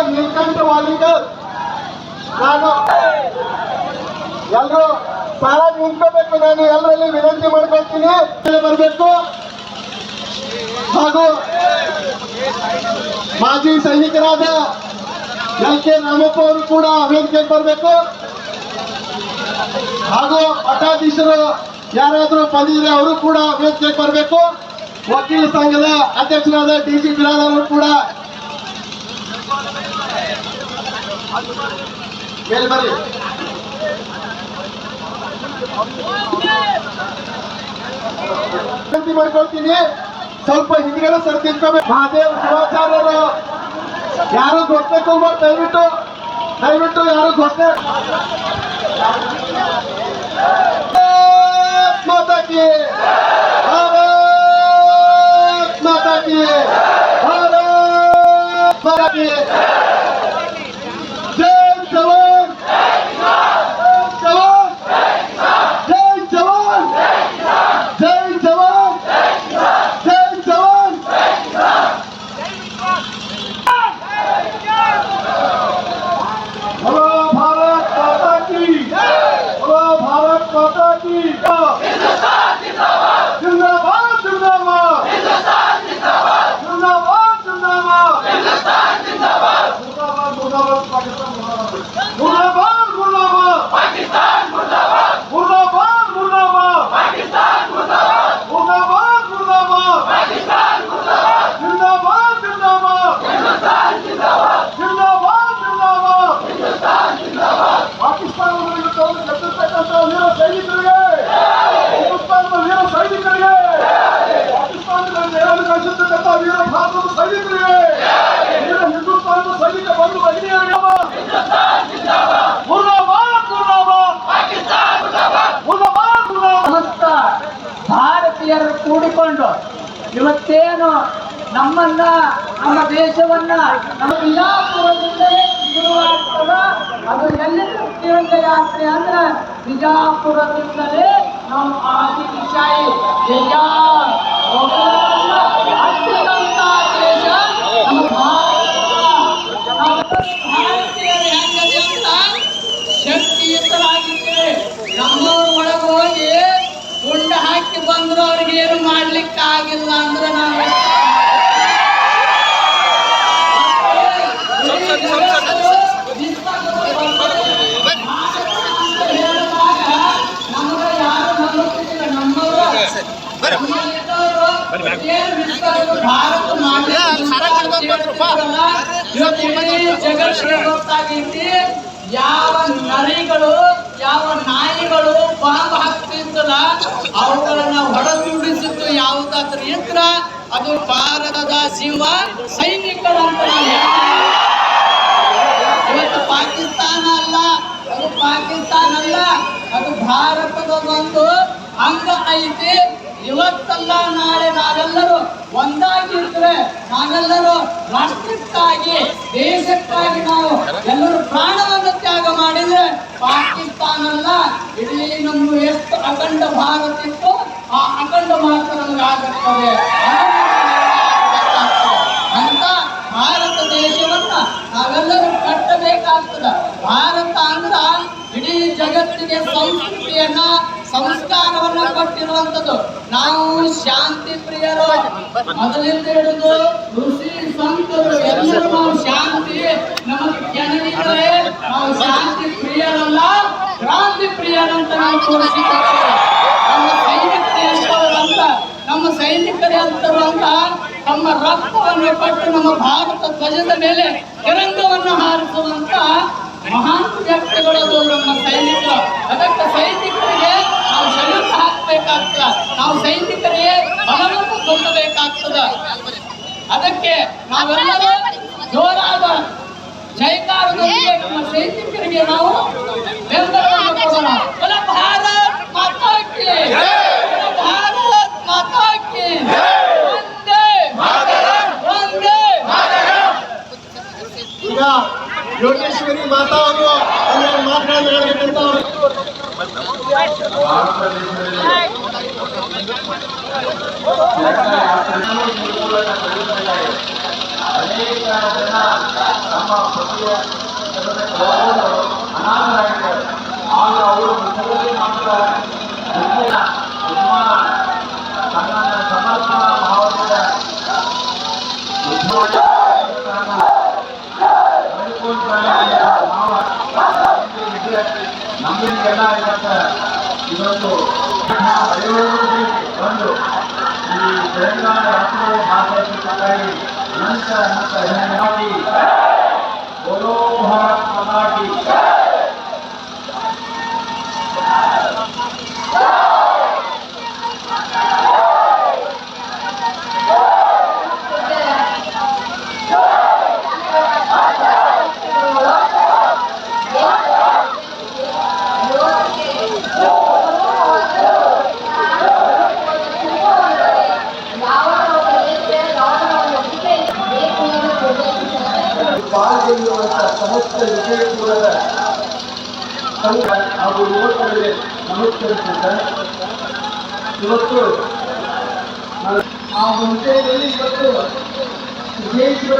ನೀಲಕಂಠ ವಾಲಿಕರ್ ನಾನು ಎಲ್ಲರೂ ಸಾಲಾಗಿ ನಿಂತ್ಕೋಬೇಕು. ನಾನು ಎಲ್ಲರಲ್ಲಿ ವಿನಂತಿ ಮಾಡ್ಕೊಳ್ತೀನಿ, ಬರಬೇಕು. ಹಾಗೂ ಮಾಜಿ ಸೈನಿಕರಾದ LK ರಾಮಪ್ಪ ಅವರು ಕೂಡ ವೇದಿಕೆಗೆ ಬರಬೇಕು. ಹಾಗೂ ಪಟ್ಟಾಧೀಶರು ಯಾರಾದರೂ ಬಂದಿದ್ರೆ ಅವರು ಕೂಡ ವೇದಿಕೆಗೆ ಬರಬೇಕು. ವಕೀಲ ಸಂಘದ ಅಧ್ಯಕ್ಷರಾದ DG ಬಿರಾದರ್ ಅವರು ಕೂಡ ಮೇಲೆ ಬರ್ರಿ. ವಿನಂತಿ ಮಾಡ್ಕೊಳ್ತೀನಿ, ಸ್ವಲ್ಪ ಹಿಂದ್ಗಡೆ ಸರ್ ತಿಳ್ಕೋಬೇಕು. ಮಹಾದೇವ್ ಶಿವಾಚಾರ್ಯರು ಯಾರು ಗೊತ್ತಬೇಕು ದಯವಿಟ್ಟು ಯಾರು ಗೊತ್ತೇ ಮಾತಾ ಕಿ ಭಾರತ್ ಮಾತಾ ಕಿ ಭಾರತ್ ಮಾತಾ ಕಿ ಭಾರತೀಯರು ಕೂಡಿಕೊಂಡು ಇವತ್ತೇನು ನಮ್ಮನ್ನ ನಮ್ಮ ದೇಶವನ್ನ ನಮ್ಮ ಬಿಜಾಪುರದಿಂದಲೇ ಶುರುವಾಗ್ತದ. ಅದು ಎಲ್ಲಿ ಯಾತ್ರೆ ಅಂದ್ರೆ ಬಿಜಾಪುರದಿಂದಲೇ ನಾವು ಆದಿಶಾಹಿ ದೇಶ ನಮ್ಮ ಭಾರತೀಯರು ಹೆಂಗದೆ ಅಂತ ಶಕ್ತಿಯುತರಾಗಿದ್ದೇವೆ. ನಮ್ಮವ್ರ ಒಳಗೆ ಹೋಗಿ ಗುಂಡ ಹಾಕಿ ಬಂದ್ರು ಅವ್ರಿಗೆ ಏನು ಮಾಡ್ಲಿಕ್ಕೆ ಆಗಿಲ್ಲ ಅಂದ್ರೆ ನಾವು ಭಾರತ ಜಗತ್ತಿಗೆ ಗೊತ್ತಾಗೈತಿ ಯಾವ ನರಿಗಳು ಯಾವ ನಾಯಿಗಳು ಬಾಂಬ್ ಹಾಕ್ತಿದ್ದಲ್ಲ ಅವುಗಳನ್ನ ಹೊಡೆದುಡಿಸಿದ್ದು ಯಾವುದಾದ್ರೂ ಇದ್ರ ಅದು ಭಾರತದ ಸಿಂಹ ಸೈನಿಕರಂತ. ಇವತ್ತು ಪಾಕಿಸ್ತಾನ ಅಲ್ಲ, ಅದು ಭಾರತದ ಒಂದು ಅಂಗ ಐತಿ. ಇವತ್ತಲ್ಲ ನಾಳೆ ನಾವೆಲ್ಲರೂ ಒಂದಾಗಿದ್ರೆ, ನಾವೆಲ್ಲರೂ ರಾಷ್ಟ್ರಕ್ಕಾಗಿ ದೇಶಕ್ಕಾಗಿ ನಾವು ಎಲ್ಲರೂ ಪ್ರಾಣವನ್ನು ತ್ಯಾಗ ಮಾಡಿದ್ರೆ ಪಾಕಿಸ್ತಾನ ಅಲ್ಲ, ಇಡೀ ನಮ್ಮ ಎಷ್ಟು ಅಖಂಡ ಭಾರತ ಇತ್ತು ಆ ಅಖಂಡ ಮಾತ್ರ ನಮ್ಗೆ ಆಗುತ್ತದೆ. ಅಂತ ಭಾರತ ದೇಶವನ್ನ ನಾವೆಲ್ಲರೂ ಕಟ್ಟಬೇಕಾಗ್ತದ. ಭಾರತ ಅಂದ್ರ ಇಡೀ ಜಗತ್ತಿಗೆ ಸಂಸ್ಕೃತಿಯನ್ನ ಸಂಸ್ಕಾರವನ್ನ ಕೊಟ್ಟಿರುವಂತದ್ದು. ನಾವು ಶಾಂತಿ ಪ್ರಿಯರು, ಮೊದಲಿಂದ ಹಿಡಿದು ಋಷಿ ಸಂತರು ಎಲ್ಲರೂ ನಾವು ಶಾಂತಿ ನಮಗೆ ಕೆಣಗಿದ್ರೆ ನಾವು ಶಾಂತಿ ಪ್ರಿಯರಲ್ಲ, ಕ್ರಾಂತಿ ಪ್ರಿಯರಂತ ನಾವು ತೋರಿಸಿದ್ದೇವೆ. ನಮ್ಮ ಸೈನಿಕರೇ ಅಂತರು ಅಂತ ತಮ್ಮ ರಕ್ತವನ್ನು ಕೊಟ್ಟು ನಮ್ಮ ಭಾರತ ಧ್ವಜದ ಮೇಲೆ ತಿರಂಗವನ್ನು ಹಾರಿಸುವಂತ ಮಹಾನ್ ವ್ಯಕ್ತಿಗಳದು ನಮ್ಮ ಸೈನಿಕರು. ಅದಕ್ಕೆ ಸೈನಿಕರಿಗೆ ನಾವು ಸಲೂಟ್ ಹಾಕಬೇಕಾಗ್ತದ, ನಾವು ಸೈನಿಕರಿಗೆ ಬಲವನ್ನು ತುಂಬಬೇಕಾಗ್ತದ. ಅದಕ್ಕೆ ನಾವೆಲ್ಲರೂ ಜೋರಾದ ಜೈಕಾರದೊಂದಿಗೆ ನಮ್ಮ ಸೈನಿಕರಿಗೆ ನಾವು ಬೆಂಬಲವನ್ನು ಕೊಡೋಣ. ಭಾರತ್ ಮಾತಾ ಕಿ, ಭಾರತ್ ಮಾತಾ ಕಿ, ವಂದೇ ಭಾರತ ದೇಶದಲ್ಲಿ ಅನೇಕ ಜನ ನಮ್ಮ ಪತಿಯ ಅನಾಥರಾಗಿದ್ದಾರೆ. ಆಗ ಅವರು ಮುಖ್ಯವಾಗಿ ಮಾತ್ರ ತನ್ನ ಸಮರ್ಪಣಾ ಭಾವದಿಂದ ನಮಗೆಲ್ಲ ಇವತ್ತು ಬಂದು ಈ ತೆಲಂಗಾಣ ರಾಷ್ಟ್ರವು ಮಾತಾಡಬೇಕಾಗಿ ಅನಂತ ಅನಂತ ಧನ್ಯವಾದಿ. ಬೋಲೋ ಭಾರತ್ ಮಾತಾ ಕಿ. ಪಾಲ್ಗೊಳ್ಳುವಂತ ಸಮಸ್ತ ವಿಜಯಪುರದ ಸಂಘ ಹಾಗೂ ಯುವಕರಿಗೆ ನಮಸ್ಕರಿಸಿದ್ದಾರೆ. ಇವತ್ತು ಆ ಹುದ್ದೆಯಲ್ಲಿ ಇವತ್ತು ವಿಜಯಪುರ